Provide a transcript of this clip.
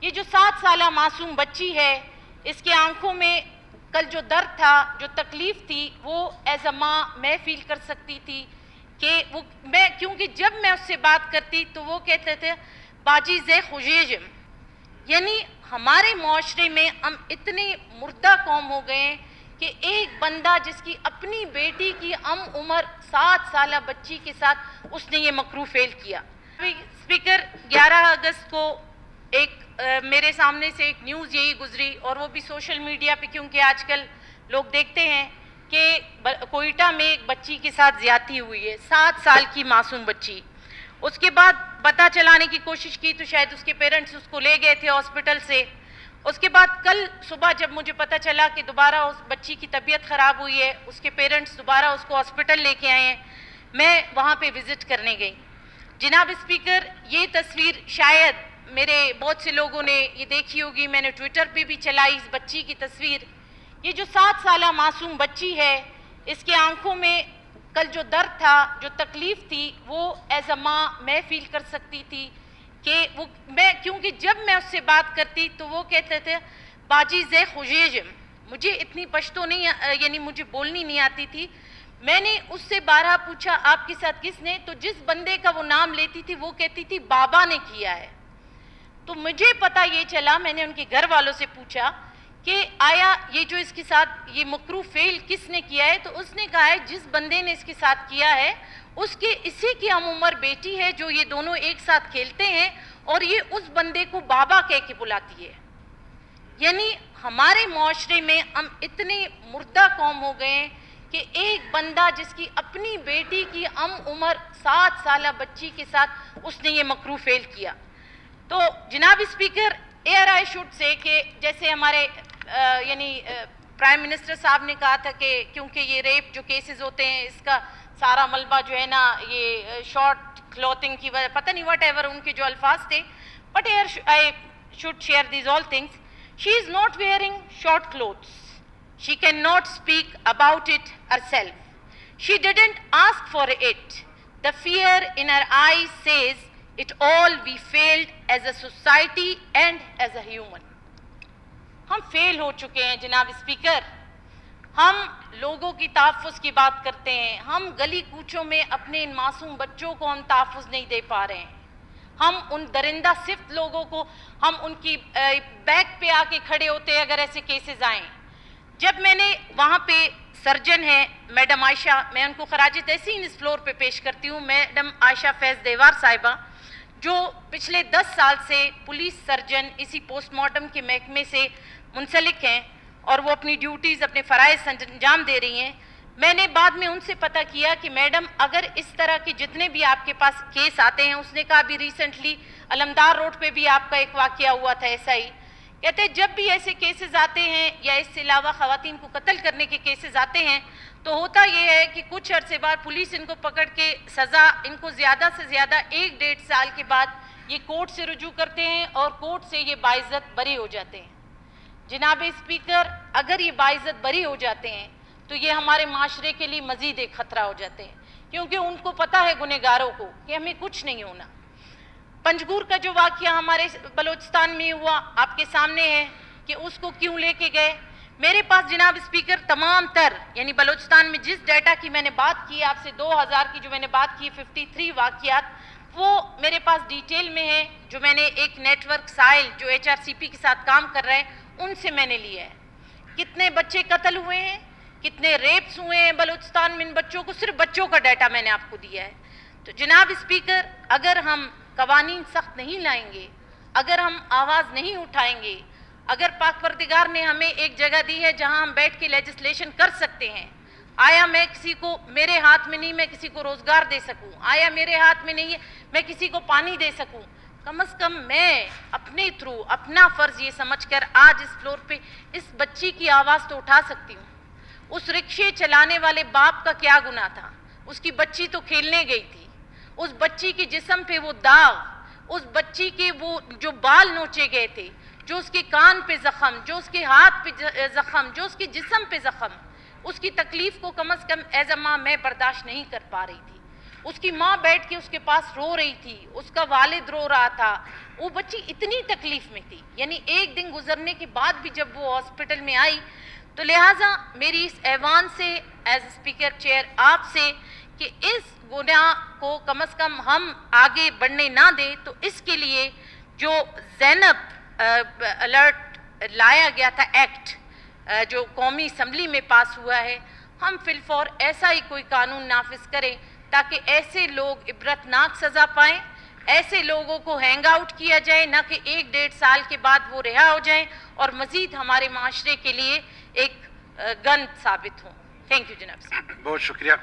یہ جو 7 سالہ معصوم بچی ہے، اس کے آنکھوں میں کل جو درد تھا، جو تکلیف تھی، وہ ایز اے ماں میں فیل کر سکتی تھی کہ کیونکہ جب میں اس سے بات کرتی تو وہ کہتے تھے باجی زے خوشیجم، یعنی ہمارے معاشرے میں ہم اتنے مردہ قوم ہو گئے ہیں کہ ایک بندہ جس کی اپنی بیٹی کی عمر 7 سالہ بچی کے ساتھ اس نے یہ مکروہ فعل کیا۔ اسپیکر 11 اگست کو میرے سامنے سے ایک نیوز یہی گزری، اور وہ بھی سوشل میڈیا پہ، کیونکہ آج کل لوگ دیکھتے ہیں کہ کوئٹہ میں ایک بچی کے ساتھ زیادتی ہوئی ہے، 7 سال کی معصوم بچی۔ اس کے بعد پتہ چلانے کی کوشش کی تو شاید اس کے پیرنٹس اس کو لے گئے تھے ہاسپٹل سے۔ اس کے بعد کل صبح جب مجھے پتہ چلا کہ دوبارہ اس بچی کی طبیعت خراب ہوئی ہے، اس کے پیرنٹس دوبارہ اس کو ہاسپٹل لے کے آئے ہیں، میں وہاں پہ وزٹ کرنے گئی۔ جناب اسپیکر، یہ تصویر شاید میرے بہت سے لوگوں نے یہ دیکھی ہوگی، میں نے ٹویٹر پہ بھی چلائی اس بچی کی تصویر۔ یہ جو 7 سالہ معصوم بچی ہے، اس کے آنکھوں میں کل جو درد تھا، جو تکلیف تھی، وہ ایز اے ماں میں فیل کر سکتی تھی کہ کیونکہ جب میں اس سے بات کرتی تو وہ کہتے تھے باجی زے خوشیجم، مجھے اتنی پشتو نہیں، یعنی مجھے بولنی نہیں آتی تھی۔ میں نے اس سے بارہا پوچھا آپ کے ساتھ کس نے، تو جس بندے کا وہ نام لیتی تھی وہ کہتی تھی بابا نے کیا ہے۔ تو مجھے پتہ یہ چلا، میں نے ان کے گھر والوں سے پوچھا کہ آیا یہ جو اس کے ساتھ یہ مکروہ فعل کس نے کیا ہے، تو اس نے کہا ہے جس بندے نے اس کے ساتھ کیا ہے اس کے اسی کی ہم عمر بیٹی ہے، جو یہ دونوں ایک ساتھ کھیلتے ہیں، اور یہ اس بندے کو بابا کہہ کے بلاتی ہے۔ یعنی ہمارے معاشرے میں ہم اتنے مردہ قوم ہو گئے ہیں کہ ایک بندہ جس کی اپنی بیٹی کی عمر 7 سالہ بچی کے ساتھ اس نے یہ مکروہ فعل کیا۔ تو جناب speaker, year I should say کہ جیسے ہمارے یعنی پرائم منسٹر صاحب نے کہا تھا کہ کیونکہ یہ ریپ جو کیسز ہوتے ہیں اس کا سارا ملبہ جو ہے نا یہ شارٹ کلوتھنگ کی وجہ، پتہ نہیں واٹ ایور ان کے جو الفاظ تھے، but I should share these all things. She is not wearing short clothes, she cannot speak about it herself. She didn't ask for it. The fear in her eyes says it all we failed as a society and as a human. ہم فیل ہو چکے ہیں جناب speaker. ہم لوگوں کی تحفظ کی بات کرتے ہیں، ہم گلی کوچوں میں اپنے ان معصوم بچوں کو ہم تحفظ نہیں دے پا رہے ہیں۔ ہم ان درندہ صفت لوگوں کو، ہم ان کی بیک پہ آ کے کھڑے ہوتے ہیں اگر ایسے کیسز آئیں۔ جب میں نے وہاں پہ سرجن ہیں میڈم عائشہ، میں ان کو خراج تحسین اس فلور پہ پیش کرتی ہوں، میڈم عائشہ فیض دیوار صاحبہ، جو پچھلے 10 سال سے پولیس سرجن اسی پوسٹ مارٹم کے محکمے سے منسلک ہیں اور وہ اپنی ڈیوٹیز، اپنے فرائض انجام دے رہی ہیں۔ میں نے بعد میں ان سے پتہ کیا کہ میڈم اگر اس طرح کے جتنے بھی آپ کے پاس کیس آتے ہیں، اس نے کہا بھی ریسنٹلی علمدار روڈ پہ بھی آپ کا ایک واقعہ ہوا تھا ایسا ہی، کہتے ہیں جب بھی ایسے کیسز آتے ہیں یا اس سے علاوہ خواتین کو قتل کرنے کے کیسز آتے ہیں تو ہوتا یہ ہے کہ کچھ عرصے بعد پولیس ان کو پکڑ کے سزا، ان کو زیادہ سے زیادہ 1-1.5 سال کے بعد یہ کورٹ سے رجوع کرتے ہیں اور کورٹ سے یہ باعزت بری ہو جاتے ہیں۔ جناب اسپیکر، اگر یہ باعزت بری ہو جاتے ہیں تو یہ ہمارے معاشرے کے لیے مزید ایک خطرہ ہو جاتے ہیں، کیونکہ ان کو پتہ ہے گنہگاروں کو کہ ہمیں کچھ نہیں ہونا۔ پنجگور کا جو واقعہ ہمارے بلوچستان میں ہوا آپ کے سامنے ہے کہ اس کو کیوں لے کے گئے۔ میرے پاس جناب اسپیکر تمام تر، یعنی بلوچستان میں جس ڈیٹا کی میں نے بات کی آپ سے، 2000 کی جو میں نے بات کی 53 واقعات، وہ میرے پاس ڈیٹیل میں ہے، جو میں نے ایک نیٹ ورک سائل جو HRCP کے ساتھ کام کر رہے ہیں ان سے میں نے لیا ہے۔ کتنے بچے قتل ہوئے ہیں، کتنے ریپس ہوئے ہیں بلوچستان میں ان بچوں کو، صرف بچوں کا ڈیٹا میں نے آپ کو دیا ہے۔ تو جناب اسپیکر، اگر ہم قوانین سخت نہیں لائیں گے، اگر ہم آواز نہیں اٹھائیں گے، اگر پاک پروردگار نے ہمیں ایک جگہ دی ہے جہاں ہم بیٹھ کے لیجسلیشن کر سکتے ہیں، آیا میں کسی کو، میرے ہاتھ میں نہیں میں کسی کو روزگار دے سکوں، آیا میرے ہاتھ میں نہیں ہے میں کسی کو پانی دے سکوں، کم از کم میں اپنے تھرو اپنا فرض یہ سمجھ کر آج اس فلور پہ اس بچی کی آواز تو اٹھا سکتی ہوں۔ اس رکشے چلانے والے باپ کا کیا گناہ تھا؟ اس کی بچی تو کھیلنے گئی تھی، اس بچی کے جسم پہ وہ داغ، اس بچی کے وہ جو بال نوچے گئے تھے، جو اس کے کان پہ زخم، جو اس کے ہاتھ پہ زخم، جو اس کے جسم پہ زخم، اس کی تکلیف کو کم از کم ایز اے ماں میں برداشت نہیں کر پا رہی تھی۔ اس کی ماں بیٹھ کے اس کے پاس رو رہی تھی, اس کا والد رو رہا تھا, وہ بچی اتنی تکلیف میں تھی. یعنی ایک دن گزرنے کے بعد بھی جب وہ ہاسپٹل میں آئی, تو لہٰذا میری اس ایوان سے ایز اسپیکر چیئر آپ سے کہ اس گناہ کو کم از کم ہم آگے بڑھنے نہ دیں, تو اس کے لیے جو زینب الرٹ لایا گیا تھا ایکٹ جو قومی اسمبلی میں پاس ہوا ہے, ہم فی الفور ایسا ہی کوئی قانون نافذ کریں تاکہ ایسے لوگ عبرتناک سزا پائیں, ایسے لوگوں کو ہینگ آؤٹ کیا جائے, نہ کہ 1-1.5 سال کے بعد وہ رہا ہو جائیں اور مزید ہمارے معاشرے کے لیے ایک گند ثابت ہوں. تھینک یو جناب. بہت شکریہ.